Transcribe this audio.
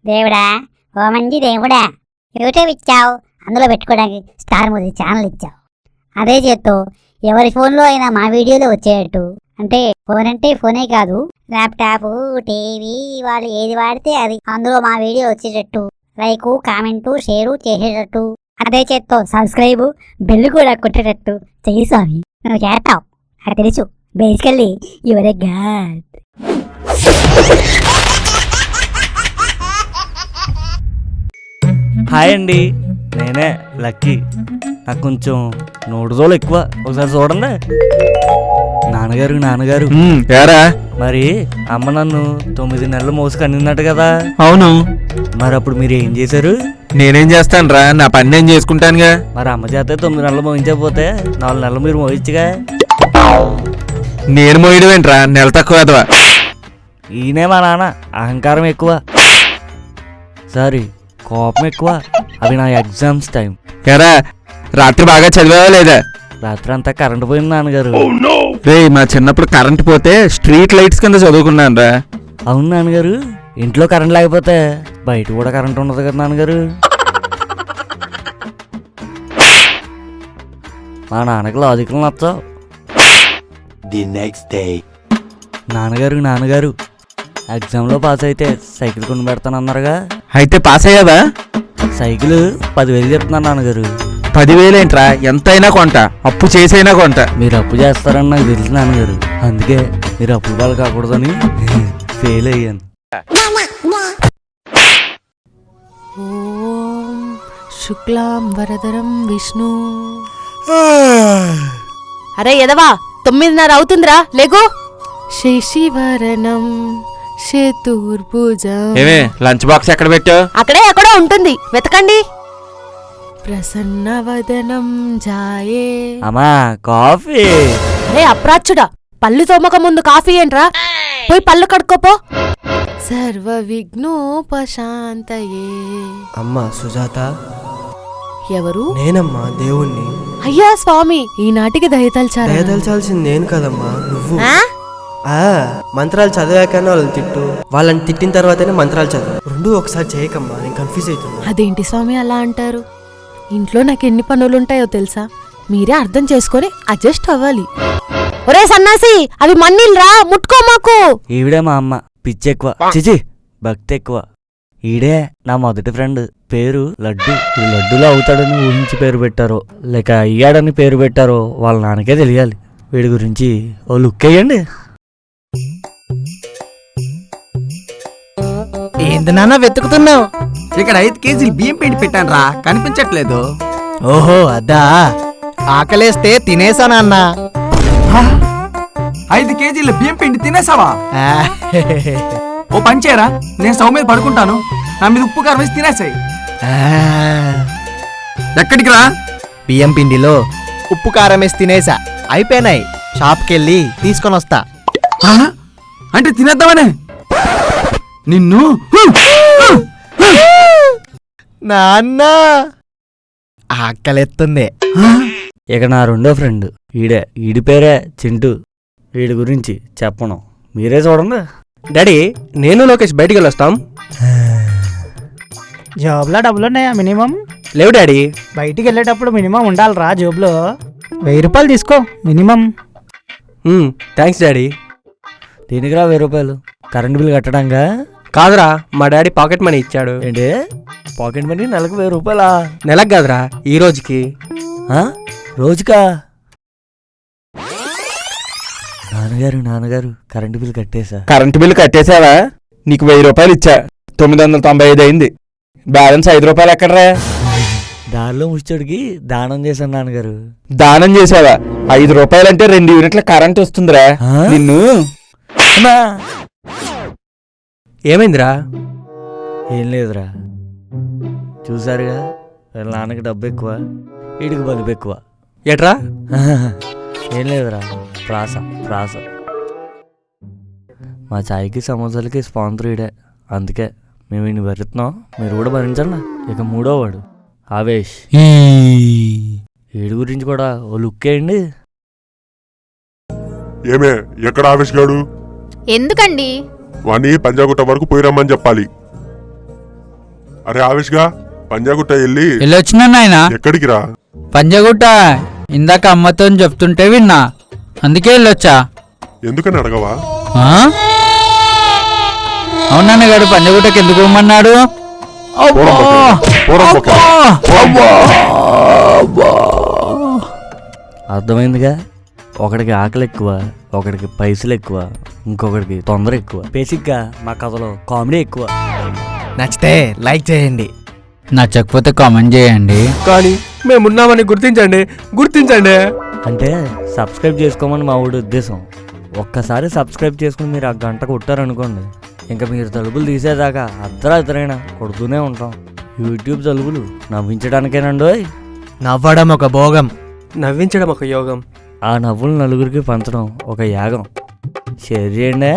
దేవుడా, ఓ మంచి దేవుడా, యూట్యూబ్ ఇచ్చావు, అందులో పెట్టుకోవడానికి స్టార్ మూవీ ఛానల్ ఇచ్చావు. అదే చేత్తో ఎవరి ఫోన్లో అయినా మా వీడియోలో వచ్చేటట్టు, అంటే ఫోన్ అంటే ఫోనే కాదు, ల్యాప్టాప్, టీవీ, వాళ్ళు ఏది వాడితే అది అందులో మా వీడియో వచ్చేటట్టు, లైక్, కామెంటు, షేరు చేసేటట్టు, అదే చేత్తో సబ్స్క్రైబ్, బెల్ కూడా కొట్టేటట్టు చెయ్యి స్వామి. నువ్వు చేస్తావు, నాకు తెలుసు. Basically your a God. Hi అండి, నేనే లక్కీ. నాకు కొంచెం నోడుదోలు ఎక్కువ, ఒకసారి చూడండి. నాన్నగారు ఏరా, మరి అమ్మ నన్ను 9 నెలలు మోసుకు అన్నిందట కదా. అవును. మరి అప్పుడు మీరు ఏం చేశారు? నేనేం చేస్తాను రా, నా పని నేను చేసుకుంటానుగా. మరి అమ్మ చేత 9 నెలలు మోయించకపోతే 4 నెలలు మీరు మోయించగా. నేను మోయడం ఏంట్రా, నెల తక్కువ ఎదవా. ఈయనే మా నాన్న, అహంకారం ఎక్కువ, సారీ కోపం ఎక్కువ. అవి నా ఎగ్జామ్స్ టైం. ఏరా, రాత్రి బాగా చదివావా లేదా? రాత్రి అంతా కరెంట్ పోయింది నాన్నగారు. రే, మా చిన్నప్పుడు కరెంట్ పోతే స్ట్రీట్ లైట్స్ కింద చదువుకున్నాను రా. అవును నాన్నగారు, ఇంట్లో కరెంట్ లేకపోతే బయట కూడా కరెంట్ ఉండదు కదా నాన్నగారు. మా నాన్నకి లాజికల్ నచ్చవు. నాన్నగారు ఎగ్జామ్లో పాస్ అయితే సైకిల్ కొని పెడతానన్నారుగా. అయితే పాస్ అయ్యావా? సైకిల్ 10,000 చెప్తున్నాను నాన్నగారు. 10,000 ఏంట్రా, ఎంతైనా కొంట, అప్పు చేసైనా కొంట. మీరు అప్పు చేస్తారని నాకు తెలుసు నాన్నగారు, అందుకే మీరు అప్పుల పాలు కాకూడదని ఫెయిల్ అయ్యాను. ఓం శుక్లాం వరదరం విష్ణు. అరే ఎదవా, 9:30 అవుతుందిరా, లేకు. శశివరణం చతుర్భుజం. ఏమే, లంచ్ బాక్స్ ఎక్కడ పెట్టావు? అక్కడే ఎక్కడో ఉంటుంది, వెతకండి. ప్రసన్నవదనం జాయే. అమ్మా కాఫీ. అరే అప్రాచ్యుడా, పళ్ళు తోమక ముందు కాఫీ ఏంట్రా, పోయి పళ్ళు కడుక్కోపో. సర్వ విఘ్నోపశాంతయే. అమ్మా సుజాత, ఎవరు? నేనమ్మా దేవుణ్ణి. అయ్యా స్వామి, ఈనాటికి దయతల్చారా? దయదల్చాల్సింది నేను కదమ్మా, నువ్వు. ఆ? మంత్రాలు చదివాకనే వాళ్ళని తిట్టు, వాళ్ళని తిట్టిన తర్వాతనే మంత్రాలు చదువు. రెండు ఒకసారి చేయకమ్మా, నేను కన్ఫ్యూజ్ అవుతున్నా. అదేంటి స్వామి అలా అంటారు? ఇంట్లో నాకు ఎన్ని పనులుంటాయో తెలుసా? మీరే అర్థం చేసుకొని అడ్జస్ట్ అవ్వాలి. ఒరే సన్నాసి, అవి మన్నీళ్ళరా, ముట్టుకో మాకు. ఈవిడే మా అమ్మ, పిచ్చి ఎక్కువ, చిచి భక్తి ఎక్కువ. ఈడే నా మొదటి ఫ్రెండ్, పేరు లడ్డు. ఈ లడ్డులో అవుతాడని ఊహించి పేరు పెట్టారో లేక అయ్యాడని పేరు పెట్టారో వాళ్ళ నాన్నకే తెలియాలి. వీడి గురించి ఓ లుక్ వేయండి. ఏంది నాన్న వెతుకుతున్నావు? ఇక్కడ 5 కేజీలు బియ్యం పిండి పెట్టాను రా, కనిపించట్లేదు. ఓహో అదా, ఆకలేస్తే తినేసా నాన్న. 5 కేజీల బియ్యం పిండి తినేసావా? ఆ, ఓ పని చేయరా, నేను స్టవ్ మీద పడుకుంటాను, నా మీద ఉప్పు కారం వేసి తినేసాయి. ఆ. ఎక్కడికి రా? బియ్యం పిండిలో ఉప్పు కారం వేసి తినేసా, అయిపోయినాయి. షాప్కెళ్ళి తీసుకొని వస్తా. ఆ? అంటే తినేద్దామనే నిన్ను. నాన్న ఆకలెత్తుంది. ఇక నా రెండో ఫ్రెండ్ ఈడి పేరే చింటూ. వీడి గురించి చెప్పను, మీరే చూడండి. డాడీ, నేను లోకేష్ బయటికి వెళ్ళొస్తాం. జాబ్లో డబ్బులు ఉన్నాయా మినిమం? లేవు డాడీ. బయటికి వెళ్ళేటప్పుడు మినిమం ఉండాలిరా జోబులో. 1000 రూపాయలు తీసుకో మినిమం. Thanks daddy. దీనికిరా 1000 రూపాయలు, కరెంట్ బిల్ కట్టడంగా. కాదురా, మా డాడీ పాకెట్ మనీ ఇచ్చాడు. ఏంటి, పాకెట్ మనీ నెలకు 1000 రూపాయలా? నెలకు కాదురా, ఈ రోజుకి. రోజుకా? నాన్నగారు కరెంటు బిల్ కట్టేశా. కరెంటు బిల్లు కట్టేశావా? నీకు 1000 రూపాయలు ఇచ్చా, 995 అయింది. బ్యాలెన్స్ 5 రూపాయలు ఎక్కడరా? దారిలో ముచ్చడికి దానం చేశాను నాన్నగారు. దానం చేసావా? 5 రూపాయలంటే 2 యూనిట్ల కరెంట్ వస్తుందిరా నిన్ను. ఏమైందిరా? ఏం లేదురా, చూసారుగా వీళ్ళ నాన్నకి డబ్బు ఎక్కువ, వీడికి బలుపు ఎక్కువ. ఏట్రా? ఏం లేదురా, ప్రాస. మా చాయ్కి సమోసాలకి స్పాన్సర్ ఈడే, అందుకే మేము ఇన్ని భరిస్తున్నాం, మీరు కూడా భరించండి. ఇక 3వ వాడు ఆవేష్. వీడి గురించి కూడా ఓ లుక్ వేయండి. ఏమే, ఎక్కడ ఆవేష్ గాడు? ఎందుకండి? వాణ్ణి పంజాగుట్ట వరకు పోయి రమ్మని చెప్పాలి. అరే ఆవేష్గా పంజాగుట్ట వెళ్ళి వెళ్ళొచ్చినా నాయన ఎక్కడికి రా? పంజగుట్ట ఇందాక అమ్మతో చెప్తుంటే విన్నా, అందుకే వెళ్ళొచ్చా. ఎందుకని అడగవా? ఆ? అవునా గారు పంజగుట్టకి ఎందుకు పోమన్నాడు? అర్థమైందిగా, ఒకడికి ఆకలి ఎక్కువ, ఒకడికి పైసలు ఎక్కువ, ఇంకొకడికి తొందర ఎక్కువ. బేసిక్గా మా కథలో కామెడీ ఎక్కువ. నచ్చితే లైక్ చేయండి, నచ్చకపోతే కామెంట్ చేయండి. కానీ మేమున్నామని గుర్తించండి, గుర్తించండి. అంటే సబ్స్క్రైబ్ చేసుకోమని మా ఊడి ఉద్దేశం. ఒక్కసారి సబ్స్క్రైబ్ చేసుకుని మీరు ఆ గంట కొట్టారనుకోండి, ఇంకా మీరు తలుపులు తీసేదాకా అర్ధరాత్రైనా కొడుతూనే ఉంటాం. యూట్యూబ్ తలుపులు నవ్వించడానికేనండోయ్. నవ్వడం ఒక భోగం, నవ్వించడం ఒక యోగం. ఆ నవ్వులు నలుగురికి పంచడం ఒక యాగం. షేర్ చేయండి.